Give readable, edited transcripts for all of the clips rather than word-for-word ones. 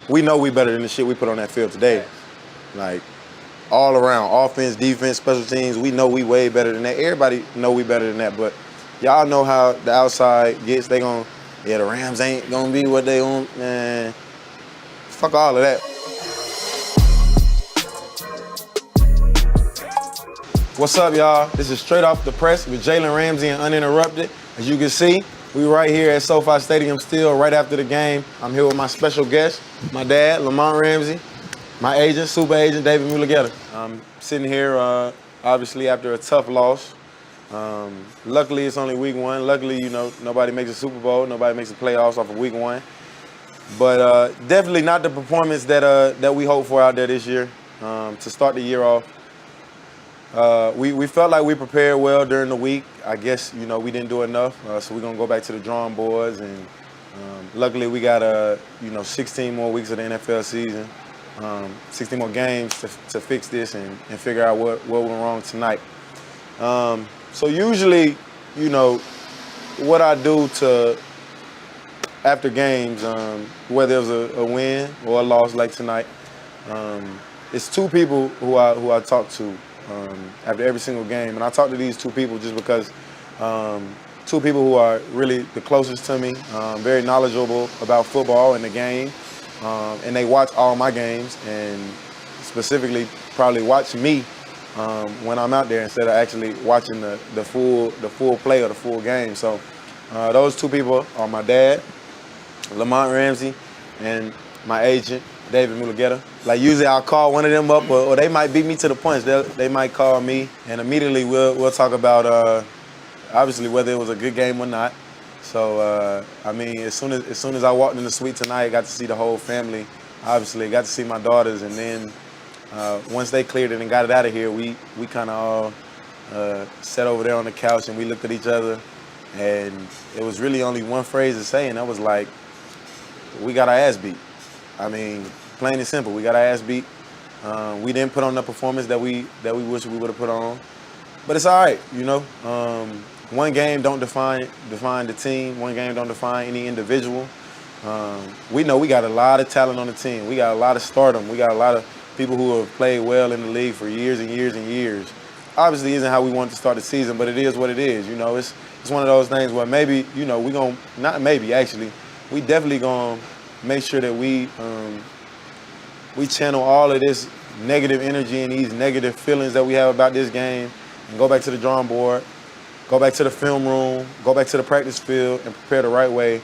we know we better than the shit we put on that field today. Like, all around, offense, defense, special teams, we know we way better than that. Everybody know we better than that, but y'all know how the outside gets. They gon', the Rams ain't gonna be what they want, man. Fuck all of that. What's up, y'all? This is Straight Off the Press with JAYLEN, Ramsey, and Uninterrupted. As you can see, we right here at SoFi Stadium still, right after the game. I'm here with my special guest, my dad, Lamont Ramsey, my agent, super agent, David Mulugeta. I'm sitting here, obviously, after a tough loss. Luckily, it's only week one. Luckily, you know, nobody makes a Super Bowl. Nobody makes the playoffs off of week one. But definitely not the performance that we hope for out there this year. To start the year off, we felt like we prepared well during the week. I guess, you know, we didn't do enough. So we're going to go back to the drawing boards. And luckily, we got, 16 more weeks of the NFL season. 16 more games to fix this and figure out what went wrong tonight. So usually, you know, what I do after games, whether it was a win or a loss like tonight, it's two people who I talk to after every single game. And I talk to these two people just because two people who are really the closest to me, very knowledgeable about football and the game. And they watch all my games and specifically probably watch me when I'm out there instead of actually watching the full play or the full game. So those two people are my dad, Lamont Ramsey, and my agent, David Mulugeta. Like usually I'll call one of them up or they might beat me to the punch. They might call me and immediately we'll talk about obviously whether it was a good game or not. So I mean, as soon as I walked in the suite tonight, I got to see the whole family. Obviously, got to see my daughters, and then once they cleared it and got it out of here, we kind of all sat over there on the couch and we looked at each other, and it was really only one phrase to say, and that was like, we got our ass beat. I mean, plain and simple, we got our ass beat. We didn't put on the performance that we wish we would have put on, but it's all right, you know. One game don't define the team. One game don't define any individual. We know we got a lot of talent on the team. We got a lot of stardom. We got a lot of people who have played well in the league for years and years and years. Obviously, isn't how we want to start the season, but it is what it is. You know, it's one of those things where maybe, you know, we definitely gonna make sure that we channel all of this negative energy and these negative feelings that we have about this game and go back to the drawing board. Go back to the film room, go back to the practice field, and prepare the right way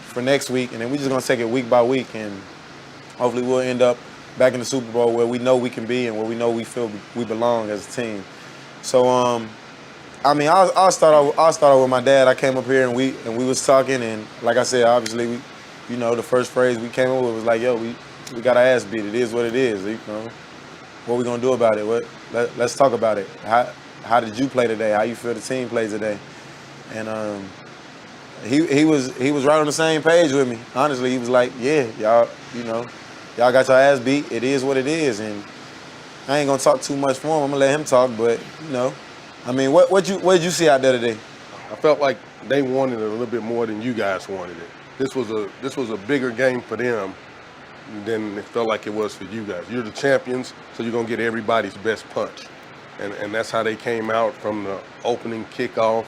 for next week. And then we're just going to take it week by week, and hopefully we'll end up back in the Super Bowl where we know we can be and where we know we feel we belong as a team. So, I mean, I'll start off with my dad. I came up here and we was talking, and like I said, obviously, the first phrase we came up with was like, yo, we got our ass beat. It is what it is. You know, what we gonna do about it? Let's talk about it. How did you play today? How you feel the team plays today? And he was right on the same page with me. Honestly, he was like, yeah, y'all got your ass beat. It is what it is. And I ain't gonna talk too much for him. I'm gonna let him talk. But I mean, what did you see out there today? I felt like they wanted it a little bit more than you guys wanted it. This was a bigger game for them than it felt like it was for you guys. You're the champions, so you're gonna get everybody's best punch. And that's how they came out from the opening kickoff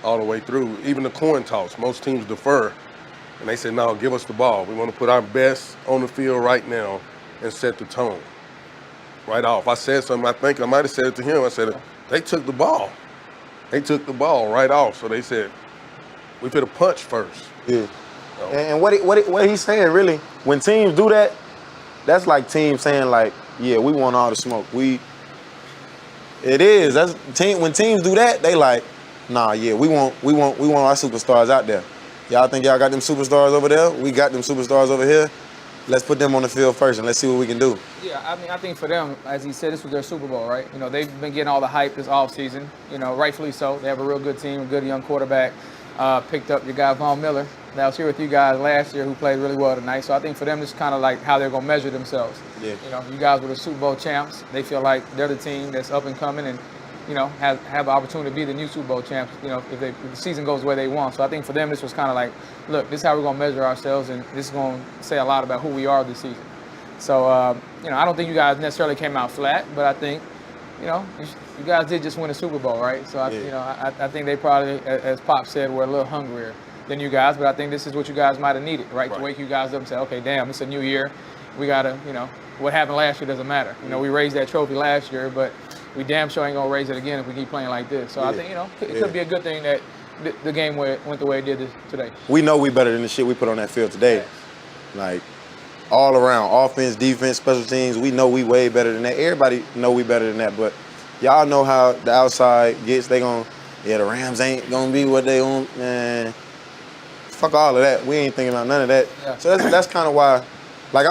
all the way through. Even the coin toss, most teams defer. And they said, no, give us the ball. We want to put our best on the field right now and set the tone. Right off. I said something, I think I might have said it to him. I said, they took the ball. They took the ball right off. So they said, we fit a punch first. Yeah. So. And what he's saying, really, when teams do that, that's like teams saying, like, yeah, we want all the smoke. It is. When teams do that, they like, nah, yeah, we want our superstars out there. Y'all think y'all got them superstars over there? We got them superstars over here. Let's put them on the field first and let's see what we can do. Yeah, I mean, I think for them, as he said, this was their Super Bowl, right? You know, they've been getting all the hype this offseason, rightfully so. They have a real good team, a good young quarterback. Picked up your guy, Von Miller, that was here with you guys last year, who played really well tonight. So I think for them, it's kind of like how they're going to measure themselves. Yeah. You guys were the Super Bowl champs. They feel like they're the team that's up and coming, and have the opportunity to be the new Super Bowl champs, if the season goes the way they want. So I think for them, this was kind of like, look, this is how we're going to measure ourselves, and this is going to say a lot about who we are this season. So, I don't think you guys necessarily came out flat, but I think, you guys did just win a Super Bowl, right? So, I think they probably, as Pop said, were a little hungrier than you guys, but I think this is what you guys might have needed, right? To wake you guys up and say, okay, damn, it's a new year. We got to, what happened last year doesn't matter. We raised that trophy last year, but we damn sure ain't going to raise it again if we keep playing like this. So I think, it could be a good thing that the game went the way it did today. We know we better than the shit we put on that field today. Like, all around, offense, defense, special teams, we know we way better than that. Everybody know we better than that, but y'all know how the outside gets. They the Rams ain't going to be what they want, man. Fuck all of that. We ain't thinking about none of that. Yeah. So that's kind of why, like,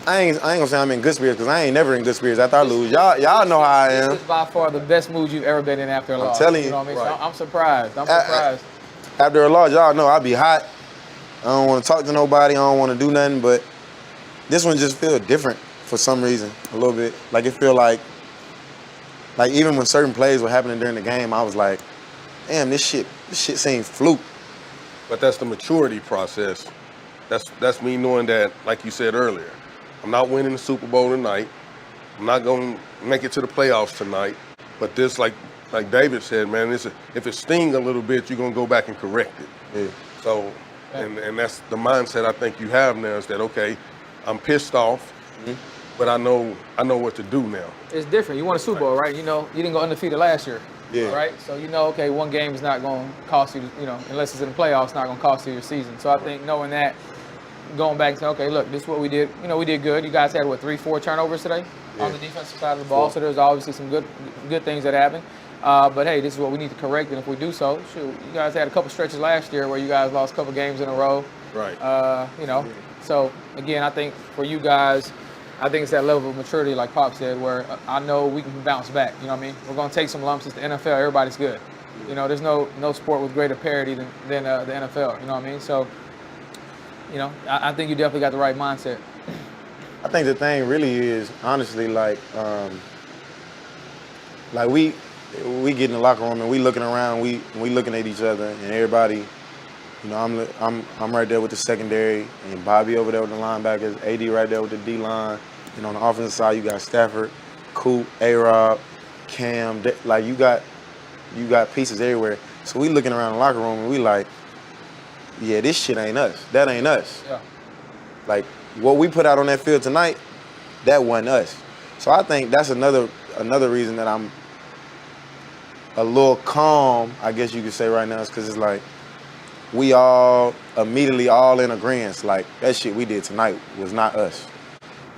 I ain't gonna say I'm in good spirits because I ain't never in good spirits after I lose. Y'all know how I am. This is by far the best mood you've ever been in after a loss. I'm telling you. You know what I mean? Right. So I'm surprised. After a loss, y'all know I be hot. I don't want to talk to nobody. I don't want to do nothing. But this one just feel different for some reason, a little bit. Like it feel like even when certain plays were happening during the game, I was like, damn, this shit seems fluke. But that's the maturity process. That's me knowing that, like you said earlier, I'm not winning the Super Bowl tonight. I'm not going to make it to the playoffs tonight. But this, like David said, man, if it stings a little bit, you're going to go back and correct it. Yeah. So, and that's the mindset I think you have now is that, okay, I'm pissed off, but I know what to do now. It's different. You won a Super Bowl, right? You didn't go undefeated last year. Yeah. Right? So okay, one game is not going to cost you, unless it's in the playoffs, it's not going to cost you your season. So I think knowing that, going back to, okay, look, this is what we did. We did good. You guys had, 3-4 turnovers today on the defensive side of the ball. 4. So there's obviously some good things that happened. But, hey, this is what we need to correct. And if we do so, shoot, you guys had a couple stretches last year where you guys lost a couple games in a row. Right. So, again, I think for you guys, I think it's that level of maturity, like Pop said, where I know we can bounce back. You know what I mean? We're going to take some lumps. It's the NFL. Everybody's good. There's no sport with greater parity than the NFL. You know what I mean? So, I think you definitely got the right mindset. I think the thing really is, honestly, like we get in the locker room and we looking around, we looking at each other, and everybody, I'm right there with the secondary, and Bobby over there with the linebackers, AD right there with the D-line. On the offensive side, you got Stafford, Coop, A-Rob, Cam. Like, you got pieces everywhere. So we looking around the locker room and we like, yeah, this shit ain't us. That ain't us. Yeah. Like, what we put out on that field tonight, that wasn't us. So I think that's another reason that I'm a little calm, I guess you could say right now, is because it's like we all immediately all in agreement. Like, that shit we did tonight was not us.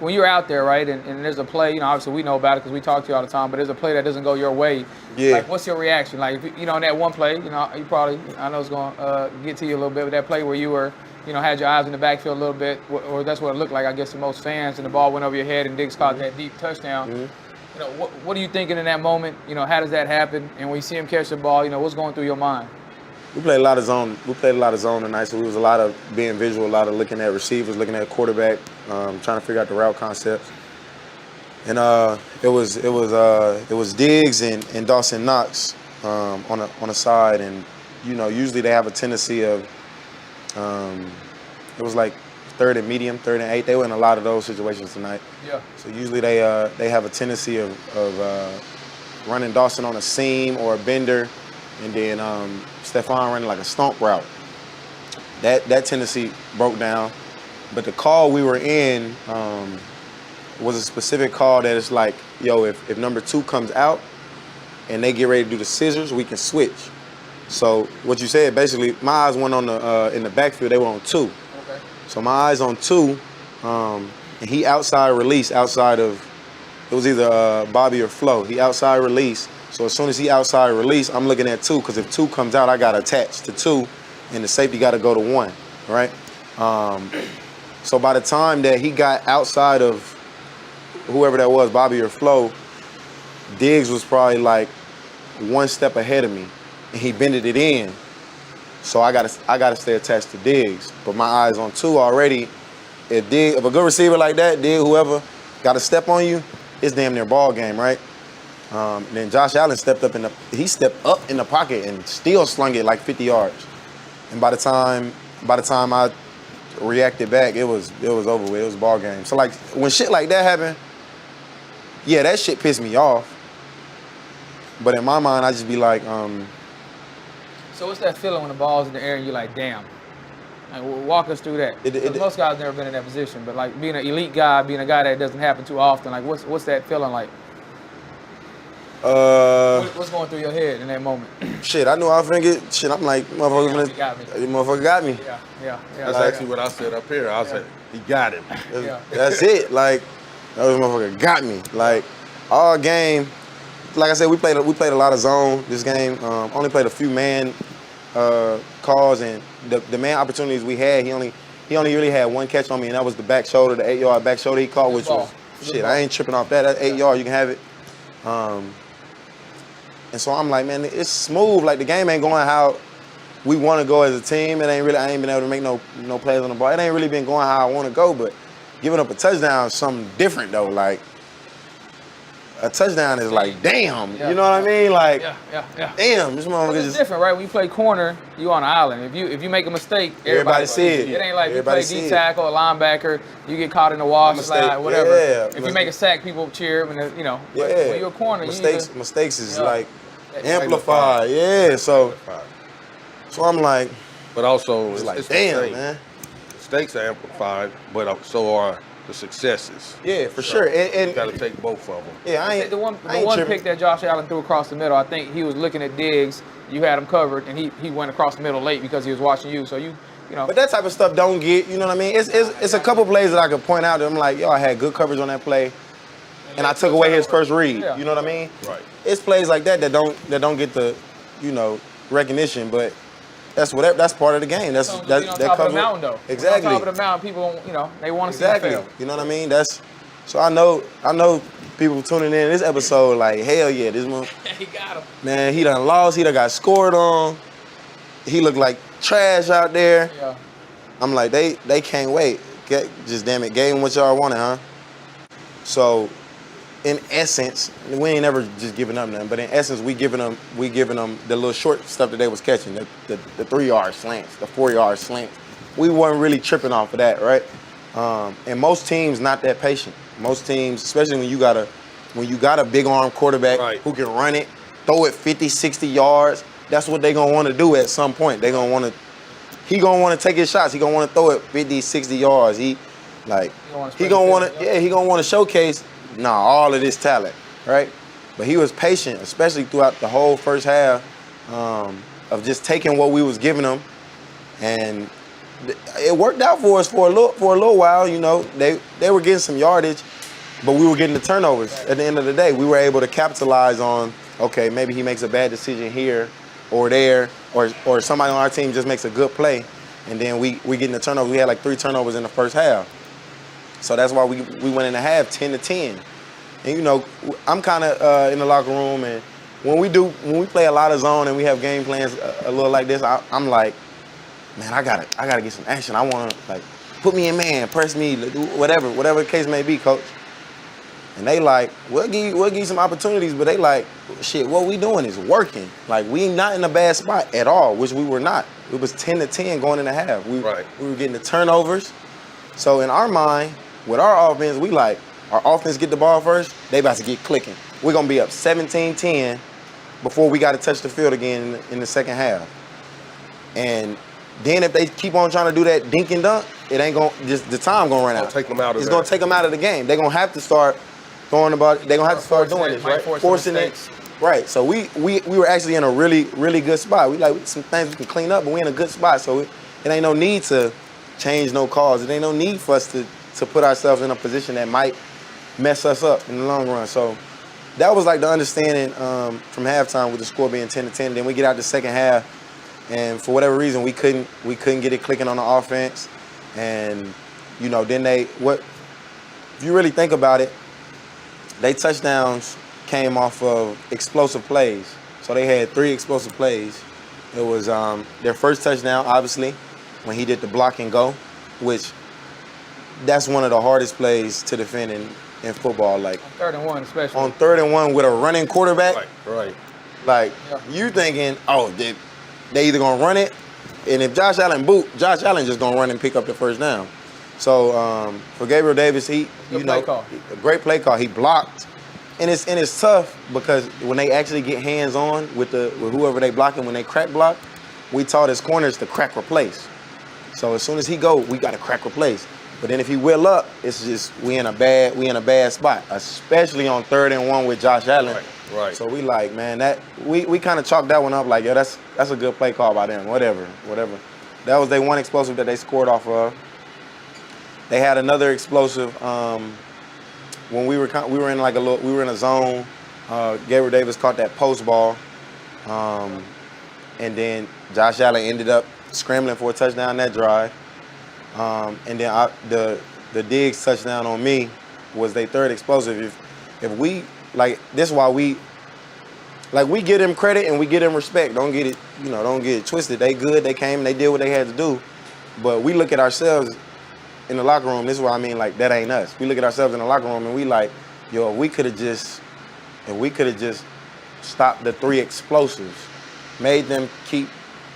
When you're out there, right, and there's a play, obviously we know about it because we talk to you all the time, but there's a play that doesn't go your way. Yeah. Like, what's your reaction? Like, in that one play, you probably, I know it's going to get to you a little bit, with that play where you were, had your eyes in the backfield a little bit, or that's what it looked like, I guess, to most fans, and the ball went over your head and Diggs caught that deep touchdown. Mm-hmm. What are you thinking in that moment? How does that happen? And when you see him catch the ball, what's going through your mind? We played a lot of zone. We played a lot of zone tonight, so it was a lot of being visual, a lot of looking at receivers, looking at quarterback, trying to figure out the route concepts. And it was Diggs and Dawson Knox on a side, and usually they have a tendency of it was like third and medium, 3rd and 8. They were in a lot of those situations tonight. Yeah. So usually they have a tendency of running Dawson on a seam or a bender, and then Stephon running like a stomp route. That tendency broke down, but the call we were in was a specific call that is like, yo, if number 2 comes out and they get ready to do the scissors, we can switch. So what you said, basically, my eyes went on in the backfield. They were on 2. Okay. So my eyes on 2, and he outside release outside of, it was either Bobby or Flo. He outside release. So as soon as he outside release, I'm looking at 2, because if 2 comes out, I got to attach to 2, and the safety got to go to 1, right? So by the time that he got outside of whoever that was, Bobby or Flo, Diggs was probably like 1 step ahead of me, and he bended it in. So I gotta stay attached to Diggs. But my eyes on 2 already. If a good receiver like that, Diggs, whoever, got to step on you, it's damn near ball game, right? Then Josh Allen stepped up in the pocket and still slung it like 50 yards. And by the time I reacted back, it was over with. It was a ball game. So like when shit like that happened, yeah, that shit pissed me off. But in my mind, I just be like, So what's that feeling when the ball's in the air and you're like, damn? Like, walk us through that. 'Cause most guys never been in that position, but like being an elite guy, being a guy that doesn't happen too often, like what's that feeling like? What's going through your head in that moment? Shit, I knew I was finna get shit. I'm like, motherfucker, motherfucker got me. Yeah. That's actually what I said up here. I said, he got him. That's it. Like, that motherfucker got me. Like, all game, like I said, we played a lot of zone this game. Only played a few man calls, and the man opportunities we had, he only really had one catch on me, and that was the back shoulder, the 8-yard back shoulder he caught, which was shit. I ain't tripping off that. That's 8 yards. You can have it. And so I'm like, man, it's smooth. Like the game ain't going how we want to go as a team. I ain't been able to make no plays on the ball. It ain't really been going how I want to go. But giving up a touchdown is something different though. Like a touchdown is like, damn. You know what I mean? Like, damn, this motherfucker It's just different, right? When you play corner, you on an island. If you make a mistake, everybody see it. It ain't like Everybody you play see D it. tackle or linebacker, you get caught in the wash, slide, whatever. Yeah. If you make a sack, people cheer. When you know, but Yeah. when you're a corner, mistakes is like amplified. Yeah. So I'm like, But also, it's like, the damn, same. man. Mistakes are amplified, but so are the successes. Yeah, for So sure. you And got to take both of them. yeah, I ain't the one tripping. pick that Josh Allen threw across the middle, I think he was looking at Diggs. You had him covered, and he went across the middle late because he was watching you. So you know. But that type of stuff don't get, you know what I mean? It's a couple plays that I could point out that I'm like, yo, I had good coverage on that play, and I took away his first read. Yeah. You know what I mean? Right. It's plays like that don't get the, you know, recognition, but that's part of the game. That's So, that on that top of cover. the mountain, though. Exactly. On top of the mountain, people, they want to Exactly. see you fail. You know what I mean? So I know people tuning in this episode like, hell yeah, this one, He got him. man, he done lost, he done got scored on. He looked like trash out there. Yeah. I'm like, they can't wait. Just damn it, gave him what y'all wanted, huh? So, in essence, we ain't never just giving up nothing, but in essence, we giving them the little short stuff that they was catching, the 3-yard slants, the 4-yard slants. We weren't really tripping off of that, right? And most teams not that patient. Most teams, especially when you got a big arm quarterback who can run it, throw it 50, 60 yards, that's what they gonna want to do at some point. He gonna want to take his shots. He gonna want to throw it 50, 60 yards. He gonna want to showcase all of this talent, right? But he was patient, especially throughout the whole first half, of just taking what we was giving him, and it worked out for us for a little while. You know, they were getting some yardage, but we were getting the turnovers. At the end of the day, we were able to capitalize on, okay, maybe he makes a bad decision here or there, or somebody on our team just makes a good play, and then we getting the turnover. We had like 3 turnovers in the first half. So that's why we went in the half 10-10. And you know, I'm kind of in the locker room, and when we play a lot of zone and we have game plans a little like this, I'm like, man, I gotta get some action. I want to, like, put me in man, press me, do whatever the case may be, coach. And they like, we'll give you some opportunities, but they like, shit, what we doing is working. Like, we not in a bad spot at all, which we were not. It was 10-10 going in the half. We were getting the turnovers. So in our mind, with our offense, we like, our offense get the ball first, they about to get clicking. We're going to be up 17-10 before we got to touch the field again in the second half. And then if they keep on trying to do that dink and dunk, it ain't going to, just the time going to run out. Take them out of It's going to take them out of the game. They're going to have to start throwing the ball. They're going to have to start doing this, right? Forcing it. Right. So we were actually in a really, really good spot. We like some things we can clean up, but we're in a good spot. So it ain't no need to change no calls. It ain't no need for us to put ourselves in a position that might mess us up in the long run. So that was like the understanding from halftime with the score being 10-10. Then we get out the second half, and for whatever reason we couldn't get it clicking on the offense. And you know, then if you really think about it, they touchdowns came off of explosive plays. So they had 3 explosive plays. It was their first touchdown, obviously, when he did the block and go, which that's one of the hardest plays to defend in football. Like Third and one, especially. on 3rd and 1 with a running quarterback. Right. Like Yeah. you thinking, oh, they either gonna run it, and if Josh Allen Josh Allen just gonna run and pick up the first down. So for Gabriel Davis, he Play call. a great play call. He blocked, and it's tough because when they actually get hands on with whoever they blocking, when they crack block, we taught his corners to crack replace. So as soon as he go, we got to crack replace. But then if he will up, it's just we in a bad spot, especially on 3rd and 1 with Josh Allen. Right. So we like, man, that we kind of chalked that one up like, yo, that's a good play call by them. Whatever. That was their one explosive that they scored off of. They had another explosive when we were in like we were in a zone. Gabriel Davis caught that post ball, and then Josh Allen ended up scrambling for a touchdown that drive. And then the Diggs touchdown on me was their 3rd explosive. If we like this, is why we give them credit and we give them respect. Don't get it twisted. They good. They came and they did what they had to do. But we look at ourselves in the locker room. This is what I mean. Like that ain't us. We look at ourselves in the locker room and we like, yo, if we could have just stopped the 3 explosives, made them keep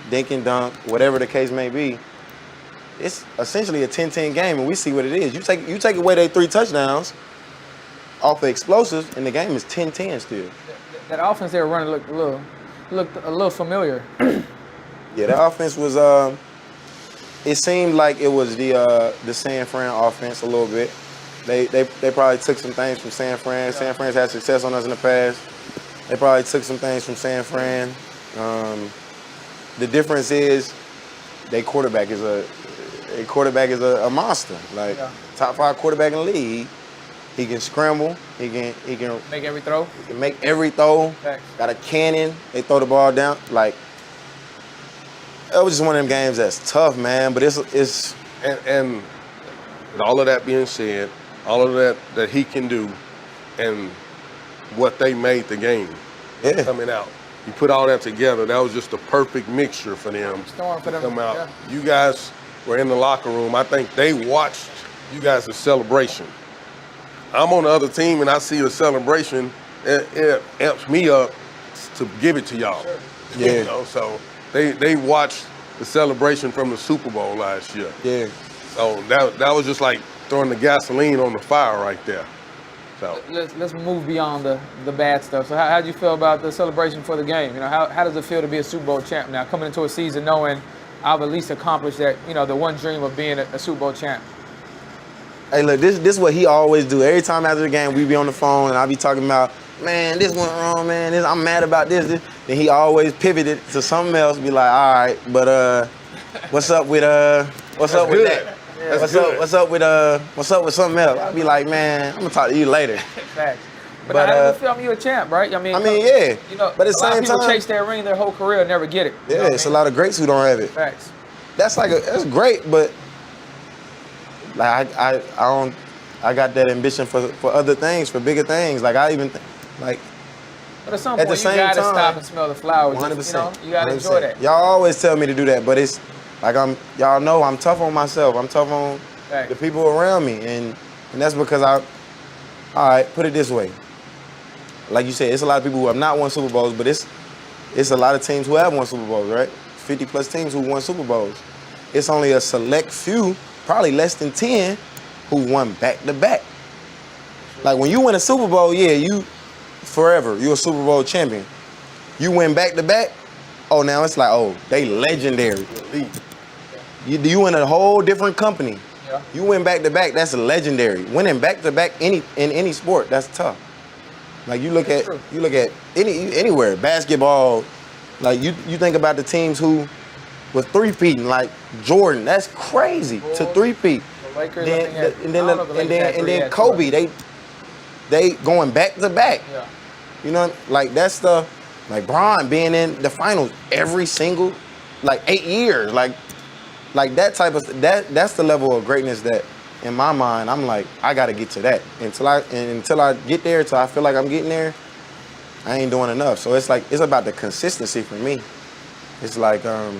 dink and dunk, whatever the case may be. It's essentially a 10-10 game, and we see what it is. You take away their 3 touchdowns off the explosives, and the game is 10-10 still. That offense they were running looked a little familiar. Yeah, the offense was. It seemed like it was the San Fran offense a little bit. They probably took some things from San Fran. Yeah. San Fran's had success on us in the past. They probably took some things from San Fran. The difference is, their quarterback is a monster. Like top 5 quarterback in the league. He can scramble. He can make every throw. He can make every throw. Thanks. Got a cannon. They throw the ball down. Like it was just one of them games that's tough, man. But it's and with all of that being said, all of that he can do, and what they made the game coming out. You put all that together, that was just a perfect mixture for them. Storm for them. Come out. Yeah. You guys were in the locker room. I think they watched you guys' celebration. I'm on the other team and I see the celebration. It amps me up to give it to y'all. Sure. Yeah. You know, so they watched the celebration from the Super Bowl last year. Yeah. So that was just like throwing the gasoline on the fire right there. So let's move beyond the bad stuff. So how did you feel about the celebration for the game? You know, how does it feel to be a Super Bowl champ now, coming into a season knowing I've at least accomplished that, the one dream of being a Super Bowl champ? Hey, look, this is what he always do. Every time after the game, we be on the phone and I be talking about, man, this went wrong, man. I'm mad about this. Then he always pivoted to something else. Be like, all right, but what's up with that? Yeah, what's up with something else? I be like, man, I'm gonna talk to you later. Facts. But how does it feel? You're a champ, right? Yeah. But at the same people time, chase their ring their whole career and never get it. Yeah, it's a lot of greats who don't have it. Facts. That's great, but like I got that ambition for other things, for bigger things. Like But at some at point, the same you gotta time, stop and smell the flowers. 100%. You gotta 100%. enjoy that. Y'all always tell me to do that, but it's like y'all know I'm tough on myself. I'm tough on the people around me, and that's because all right, put it this way. Like you said, it's a lot of people who have not won Super Bowls, but it's a lot of teams who have won Super Bowls, right? 50 plus teams who won Super Bowls. It's only a select few, probably less than 10, who won back-to-back. Like when you win a Super Bowl, you forever, you're a Super Bowl champion. You win back-to-back, now it's like, they legendary. You in a whole different company. Yeah. You win back-to-back, that's legendary. Winning back-to-back in any sport, that's tough. Like you look at anywhere, basketball, like you think about the teams who was three-peating, like Jordan, that's crazy to three-peat. The Lakers, And then Kobe, they going back-to-back. Yeah. You know, like that's like Bron being in the finals every single, 8 years, like that type of that's the level of greatness that, in my mind, I'm like, I gotta get to that. Until I get there, till I feel like I'm getting there, I ain't doing enough. So it's like it's about the consistency for me. It's like, I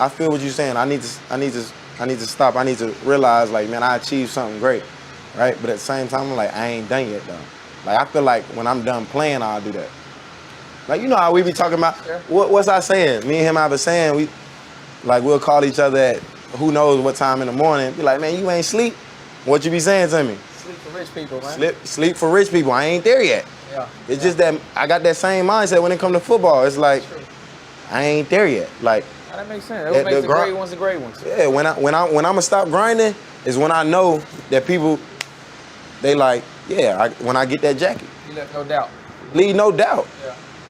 feel what you're saying. I need to stop. I need to realize, like, man, I achieved something great. right? But at the same time, I'm like, I ain't done yet, though. Like, I feel like when I'm done playing, I'll do that. Like, you know how we be talking about, what's I saying? Me and him have a saying, we'll call each other at who knows what time in the morning. Be like, man, you ain't sleep? What you be saying to me? Sleep for rich people, man. Sleep for rich people. I ain't there yet. Yeah. It's just that I got that same mindset when it comes to football. It's like, I ain't there yet. Like, that makes sense. That makes the great ones the great ones. Yeah, when I'm gonna stop grinding is when I know that people, they like, when I get that jacket. You left no doubt. Leave no doubt. Yeah.